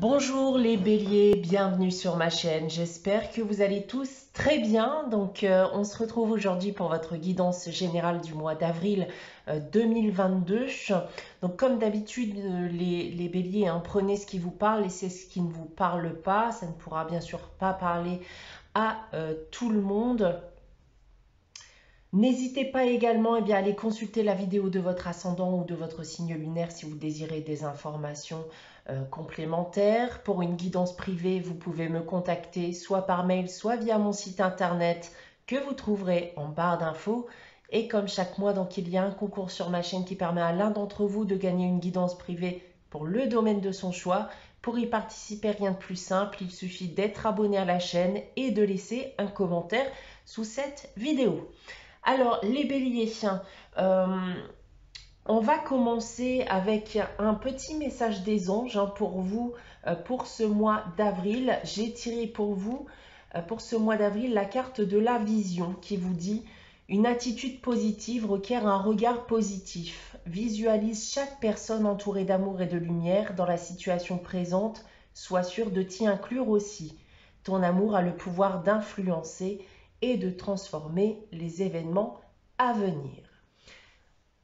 Bonjour les béliers, bienvenue sur ma chaîne. J'espère que vous allez tous très bien. On se retrouve aujourd'hui pour votre guidance générale du mois d'avril 2022. Donc comme d'habitude, les béliers, prenez ce qui vous parle, laissez ce qui ne vous parle pas. Ça ne pourra bien sûr pas parler à tout le monde. N'hésitez pas également à aller consulter la vidéo de votre ascendant ou de votre signe lunaire si vous désirez des informations complémentaires. Pour une guidance privée, vous pouvez me contacter soit par mail, soit via mon site internet que vous trouverez en barre d'infos. Et comme chaque mois, il y a un concours sur ma chaîne qui permet à l'un d'entre vous de gagner une guidance privée pour le domaine de son choix. Pour y participer, rien de plus simple, il suffit d'être abonné à la chaîne et de laisser un commentaire sous cette vidéo. Alors, les béliers, on va commencer avec un petit message des anges pour vous, pour ce mois d'avril. J'ai tiré pour vous, pour ce mois d'avril, la carte de la vision qui vous dit « Une attitude positive requiert un regard positif. Visualise chaque personne entourée d'amour et de lumière dans la situation présente. Sois sûr de t'y inclure aussi. Ton amour a le pouvoir d'influencer et de transformer les événements à venir. »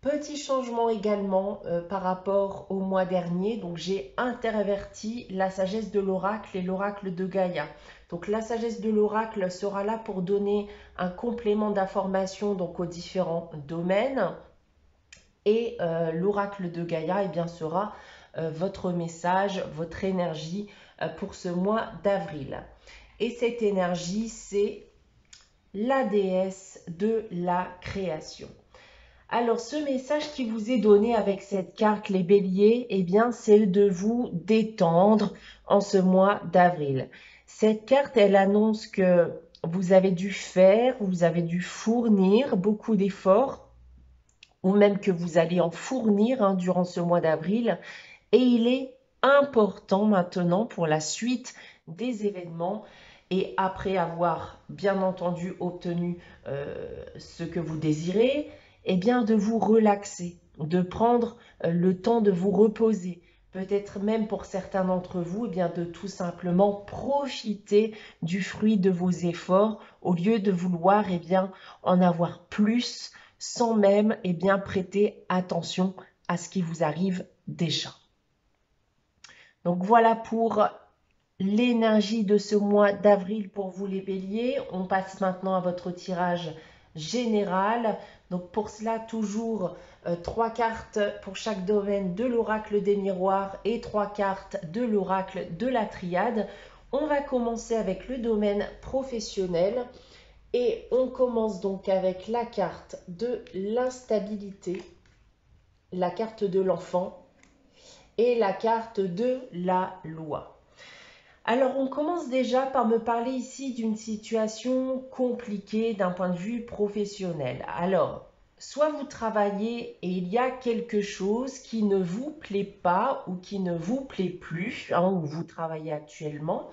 Petit changement également par rapport au mois dernier. Donc j'ai interverti la sagesse de l'oracle et l'oracle de Gaïa. Donc la sagesse de l'oracle sera là pour donner un complément d'information aux différents domaines. Et l'oracle de Gaïa sera votre message, votre énergie pour ce mois d'avril. Et cette énergie, c'est la déesse de la création. Alors, ce message qui vous est donné avec cette carte, les béliers, c'est de vous détendre en ce mois d'avril. Cette carte, elle annonce que vous avez dû faire, vous avez dû fournir beaucoup d'efforts, ou même que vous allez en fournir durant ce mois d'avril. Et il est important maintenant pour la suite des événements et après avoir bien entendu obtenu ce que vous désirez, de vous relaxer, de prendre le temps de vous reposer. Peut-être même pour certains d'entre vous, de tout simplement profiter du fruit de vos efforts au lieu de vouloir en avoir plus sans même prêter attention à ce qui vous arrive déjà. Donc voilà pour l'énergie de ce mois d'avril pour vous les béliers. On passe maintenant à votre tirage général. Donc pour cela, toujours 3 cartes pour chaque domaine de l'oracle des miroirs et 3 cartes de l'oracle de la triade. On va commencer avec le domaine professionnel et on commence donc avec la carte de l'instabilité, la carte de l'enfant et la carte de la loi. Alors, on commence déjà par me parler ici d'une situation compliquée d'un point de vue professionnel. Alors, soit vous travaillez et il y a quelque chose qui ne vous plaît pas ou qui ne vous plaît plus, où vous travaillez actuellement,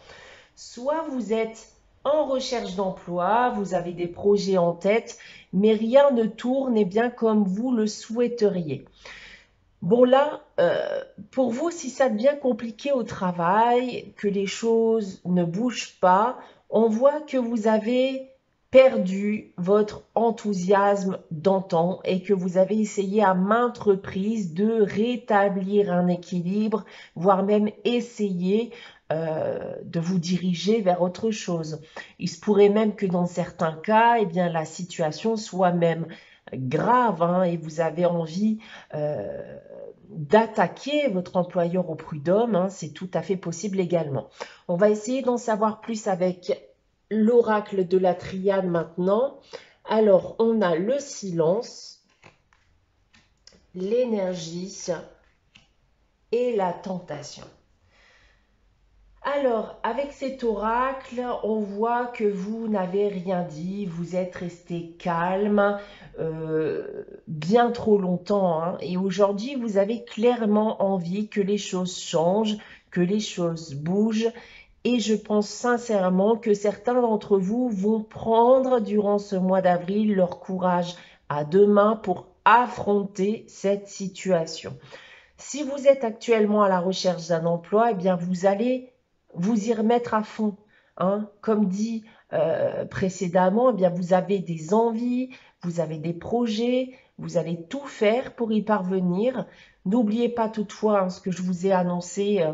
soit vous êtes en recherche d'emploi, vous avez des projets en tête, mais rien ne tourne comme vous le souhaiteriez. Bon là, pour vous, si ça devient compliqué au travail, que les choses ne bougent pas, on voit que vous avez perdu votre enthousiasme d'antan et que vous avez essayé à maintes reprises de rétablir un équilibre, voire même essayer de vous diriger vers autre chose. Il se pourrait même que dans certains cas, la situation soit même grave et vous avez envie d'attaquer votre employeur au prud'homme, c'est tout à fait possible également. On va essayer d'en savoir plus avec l'oracle de la triade maintenant. Alors, on a le silence, l'énergie et la tentation. Alors, avec cet oracle, on voit que vous n'avez rien dit, vous êtes resté calme bien trop longtemps. Et aujourd'hui, vous avez clairement envie que les choses changent, que les choses bougent. Et je pense sincèrement que certains d'entre vous vont prendre durant ce mois d'avril leur courage à deux mains pour affronter cette situation. Si vous êtes actuellement à la recherche d'un emploi, eh bien vous allez vous y remettre à fond, hein. Comme dit précédemment, eh bien vous avez des envies, vous avez des projets, vous allez tout faire pour y parvenir. N'oubliez pas toutefois, hein, ce que je vous ai annoncé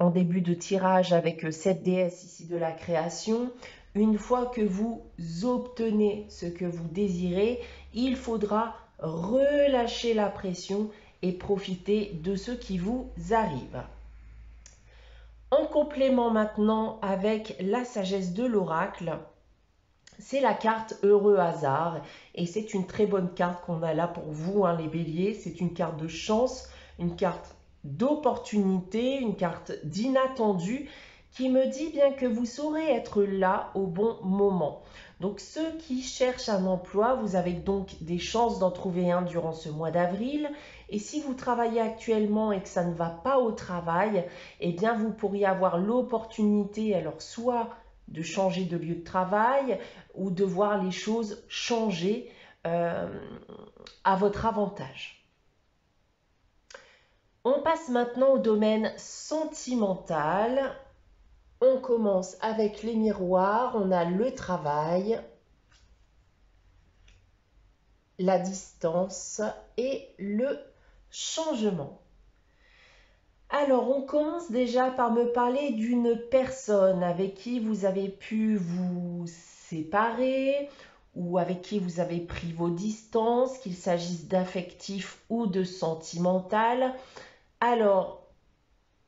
en début de tirage avec cette déesse ici de la création. Une fois que vous obtenez ce que vous désirez, il faudra relâcher la pression et profiter de ce qui vous arrive. En complément maintenant avec la sagesse de l'oracle, c'est la carte Heureux Hasard et c'est une très bonne carte qu'on a là pour vous, hein, les béliers. C'est une carte de chance, une carte d'opportunité, une carte d'inattendu qui me dit bien que vous saurez être là au bon moment. Donc ceux qui cherchent un emploi, vous avez donc des chances d'en trouver un durant ce mois d'avril. Et si vous travaillez actuellement et que ça ne va pas au travail, eh bien vous pourriez avoir l'opportunité, alors soit de changer de lieu de travail ou de voir les choses changer à votre avantage. On passe maintenant au domaine sentimental. On commence avec les miroirs, on a le travail, la distance et le changement. Alors, on commence déjà par me parler d'une personne avec qui vous avez pu vous séparer ou avec qui vous avez pris vos distances, qu'il s'agisse d'affectif ou de sentimental. Alors,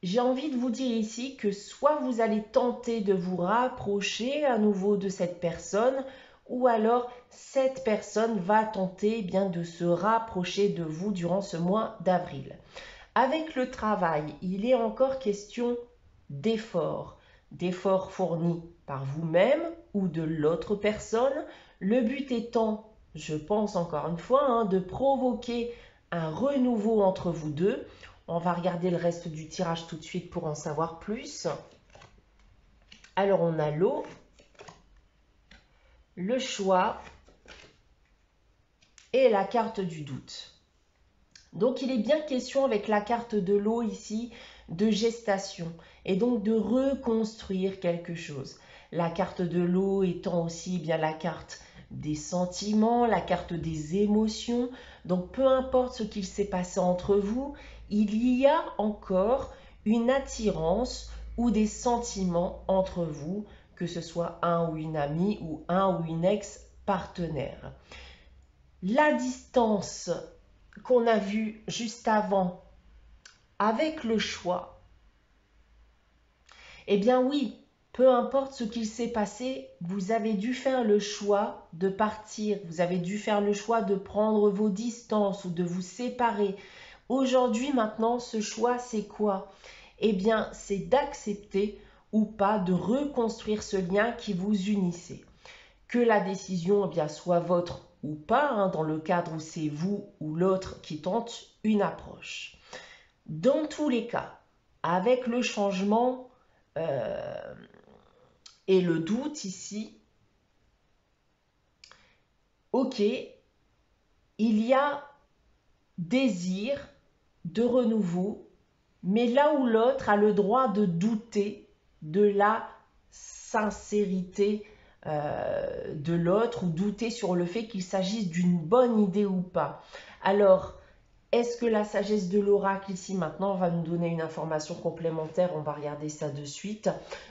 j'ai envie de vous dire ici que soit vous allez tenter de vous rapprocher à nouveau de cette personne, ou alors cette personne va tenter bien de se rapprocher de vous durant ce mois d'avril. Avec le travail, il est encore question d'efforts, d'efforts fournis par vous-même ou de l'autre personne. Le but étant, je pense encore une fois, hein, de provoquer un renouveau entre vous deux. On va regarder le reste du tirage tout de suite pour en savoir plus. Alors on a l'eau, le choix et la carte du doute. Donc il est bien question avec la carte de l'eau ici de gestation et donc de reconstruire quelque chose. La carte de l'eau étant aussi bien la carte des sentiments, la carte des émotions. Donc peu importe ce qu'il s'est passé entre vous, il y a encore une attirance ou des sentiments entre vous, que ce soit un ou une amie ou un ou une ex-partenaire. La distance qu'on a vue juste avant avec le choix, eh bien oui, peu importe ce qu'il s'est passé, vous avez dû faire le choix de partir, vous avez dû faire le choix de prendre vos distances ou de vous séparer. Aujourd'hui, maintenant, ce choix, c'est quoi? Eh bien, c'est d'accepter ou pas de reconstruire ce lien qui vous unissait. Que la décision eh bien, soit vôtre ou pas, hein, dans le cadre où c'est vous ou l'autre qui tente une approche. Dans tous les cas, avec le changement et le doute ici, ok, il y a désir de renouveau, mais là où l'autre a le droit de douter de la sincérité de l'autre ou douter sur le fait qu'il s'agisse d'une bonne idée ou pas. Alors, est-ce que la sagesse de l'oracle ici maintenant va nous donner une information complémentaire? On va regarder ça de suite.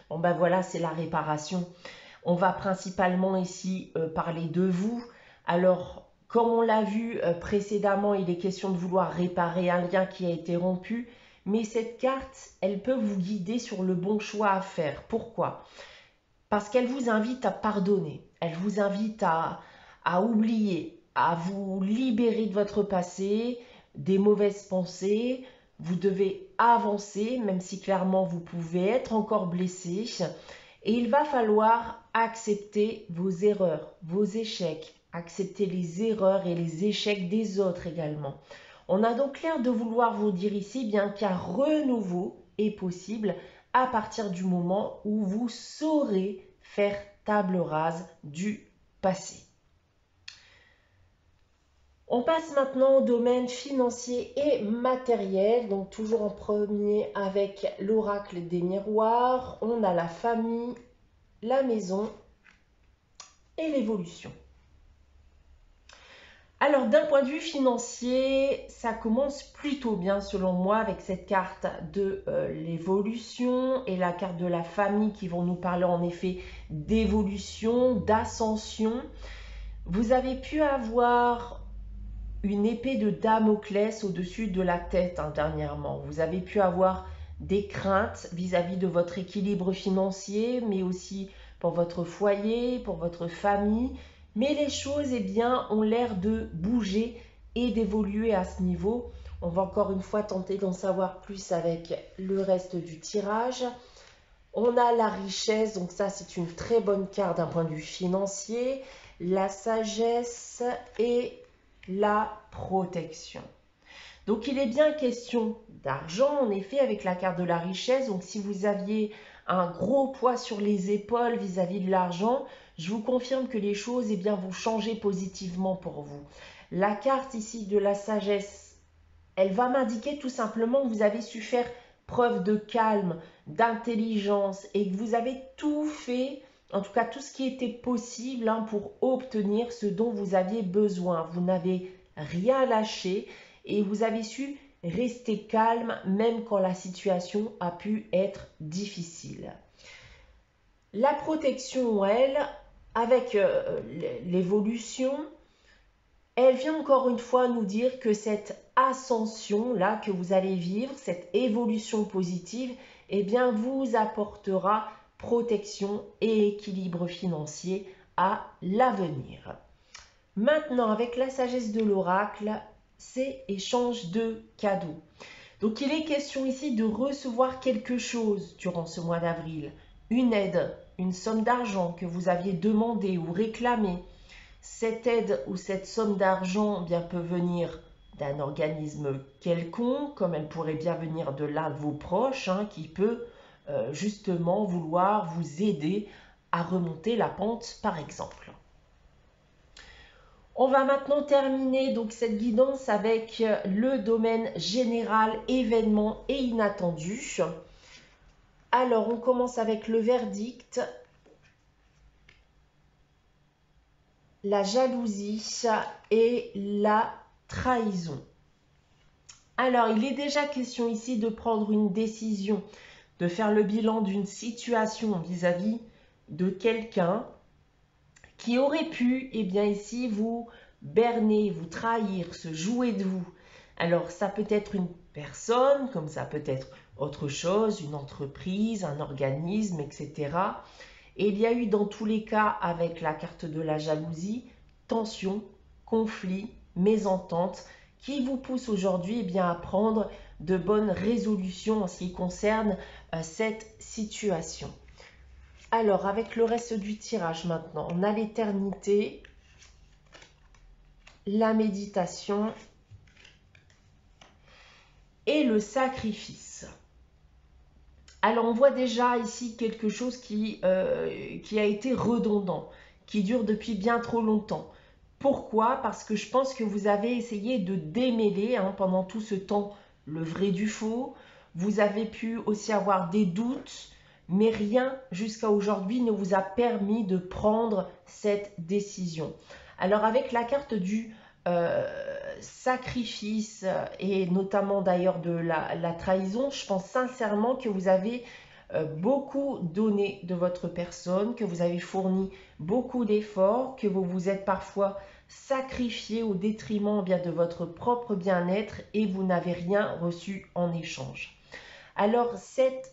Bon ben voilà, c'est la réparation. On va principalement ici parler de vous. Alors, comme on l'a vu précédemment, il est question de vouloir réparer un lien qui a été rompu. Mais cette carte, elle peut vous guider sur le bon choix à faire. Pourquoi? Parce qu'elle vous invite à pardonner. Elle vous invite à oublier, à vous libérer de votre passé, des mauvaises pensées. Vous devez avancer, même si clairement vous pouvez être encore blessé. Et il va falloir accepter vos erreurs, vos échecs, accepter les erreurs et les échecs des autres également. On a donc l'air de vouloir vous dire ici bien qu'un renouveau est possible à partir du moment où vous saurez faire table rase du passé. On passe maintenant au domaine financier et matériel. Donc toujours en premier avec l'oracle des miroirs. On a la famille, la maison et l'évolution. Alors d'un point de vue financier, ça commence plutôt bien selon moi avec cette carte de l'évolution et la carte de la famille qui vont nous parler en effet d'évolution, d'ascension. Vous avez pu avoir une épée de Damoclès au-dessus de la tête dernièrement. Vous avez pu avoir des craintes vis-à-vis de votre équilibre financier, mais aussi pour votre foyer, pour votre famille. Mais les choses, eh bien, ont l'air de bouger et d'évoluer à ce niveau. On va encore une fois tenter d'en savoir plus avec le reste du tirage. On a la richesse, donc ça c'est une très bonne carte d'un point de vue financier. La sagesse et la protection. Donc il est bien question d'argent, en effet, avec la carte de la richesse. Donc si vous aviez un gros poids sur les épaules vis-à-vis de l'argent, je vous confirme que les choses eh bien, vont changer positivement pour vous. La carte ici de la sagesse, elle va m'indiquer tout simplement que vous avez su faire preuve de calme, d'intelligence et que vous avez tout fait, en tout cas tout ce qui était possible pour obtenir ce dont vous aviez besoin. Vous n'avez rien lâché et vous avez su rester calme même quand la situation a pu être difficile. La protection, elle, avec l'évolution, elle vient encore une fois nous dire que cette ascension-là que vous allez vivre, cette évolution positive, eh bien, vous apportera protection et équilibre financier à l'avenir. Maintenant, avec la sagesse de l'oracle, c'est échange de cadeaux. Donc, il est question ici de recevoir quelque chose durant ce mois d'avril. Une aide, une somme d'argent que vous aviez demandé ou réclamé. Cette aide ou cette somme d'argent bien peut venir d'un organisme quelconque, comme elle pourrait bien venir de l'un de vos proches, qui peut justement vouloir vous aider à remonter la pente, par exemple. On va maintenant terminer donc cette guidance avec le domaine général, événements et inattendus. Alors, on commence avec le verdict, la jalousie et la trahison. Alors, il est déjà question ici de prendre une décision, de faire le bilan d'une situation vis-à-vis de quelqu'un qui aurait pu, eh bien ici, vous berner, vous trahir, se jouer de vous. Alors, ça peut être une personne, comme ça peut être autre chose, une entreprise, un organisme, etc. Et il y a eu dans tous les cas, avec la carte de la jalousie, tension, conflit, mésentente, qui vous pousse aujourd'hui eh bien, à prendre de bonnes résolutions en ce qui concerne cette situation. Alors, avec le reste du tirage maintenant, on a l'éternité, la méditation et le sacrifice. Alors, on voit déjà ici quelque chose qui a été redondant, qui dure depuis bien trop longtemps. Pourquoi? Parce que je pense que vous avez essayé de démêler pendant tout ce temps le vrai du faux. Vous avez pu aussi avoir des doutes, mais rien jusqu'à aujourd'hui ne vous a permis de prendre cette décision. Alors avec la carte du sacrifice et notamment d'ailleurs de la trahison, je pense sincèrement que vous avez beaucoup donné de votre personne, que vous avez fourni beaucoup d'efforts, que vous vous êtes parfois sacrifié au détriment bien de votre propre bien-être et vous n'avez rien reçu en échange. Alors cette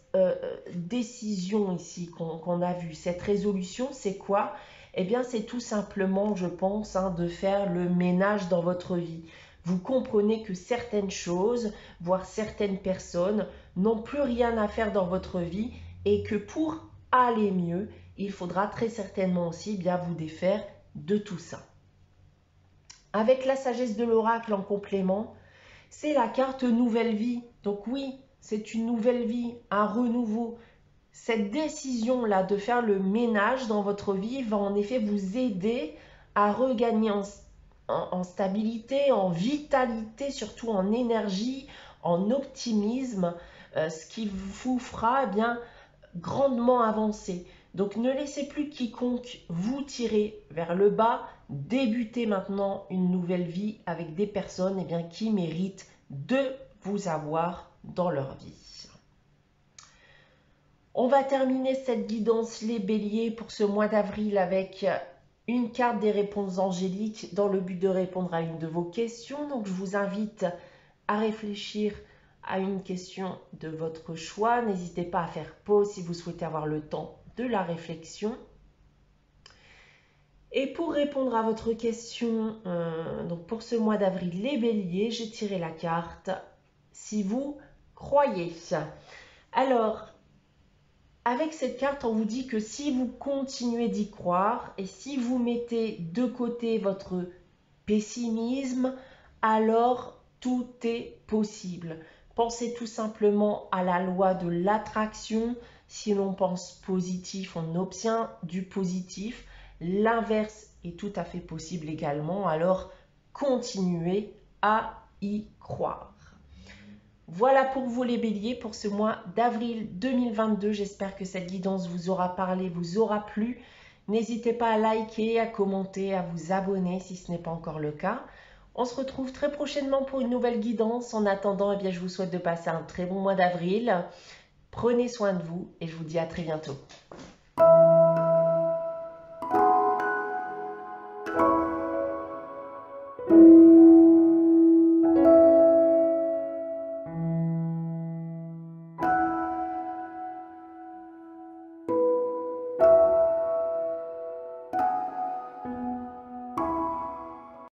décision ici qu'on a vue, cette résolution, c'est quoi? Eh bien c'est tout simplement, je pense, de faire le ménage dans votre vie. Vous comprenez que certaines choses, voire certaines personnes, n'ont plus rien à faire dans votre vie et que pour aller mieux, il faudra très certainement aussi bien vous défaire de tout ça. Avec la sagesse de l'oracle en complément, c'est la carte nouvelle vie. Donc oui, c'est une nouvelle vie, un renouveau. Cette décision-là de faire le ménage dans votre vie va en effet vous aider à regagner en stabilité, en vitalité, surtout en énergie, en optimisme, ce qui vous fera eh bien grandement avancer. Donc ne laissez plus quiconque vous tirer vers le bas. Débutez maintenant une nouvelle vie avec des personnes eh bien, qui méritent de vous avoir dans leur vie. On va terminer cette guidance les béliers pour ce mois d'avril avec une carte des réponses angéliques dans le but de répondre à une de vos questions. Donc je vous invite à réfléchir à une question de votre choix. N'hésitez pas à faire pause si vous souhaitez avoir le temps de la réflexion. Et pour répondre à votre question, donc pour ce mois d'avril, les béliers, j'ai tiré la carte « Si vous croyez ». Alors, avec cette carte, on vous dit que si vous continuez d'y croire et si vous mettez de côté votre pessimisme, alors tout est possible. Pensez tout simplement à la loi de l'attraction. Si l'on pense positif, on obtient du positif. L'inverse est tout à fait possible également. Alors, continuez à y croire. Voilà pour vous les béliers pour ce mois d'avril 2022. J'espère que cette guidance vous aura parlé, vous aura plu. N'hésitez pas à liker, à commenter, à vous abonner si ce n'est pas encore le cas. On se retrouve très prochainement pour une nouvelle guidance. En attendant, eh bien, je vous souhaite de passer un très bon mois d'avril. Prenez soin de vous et je vous dis à très bientôt.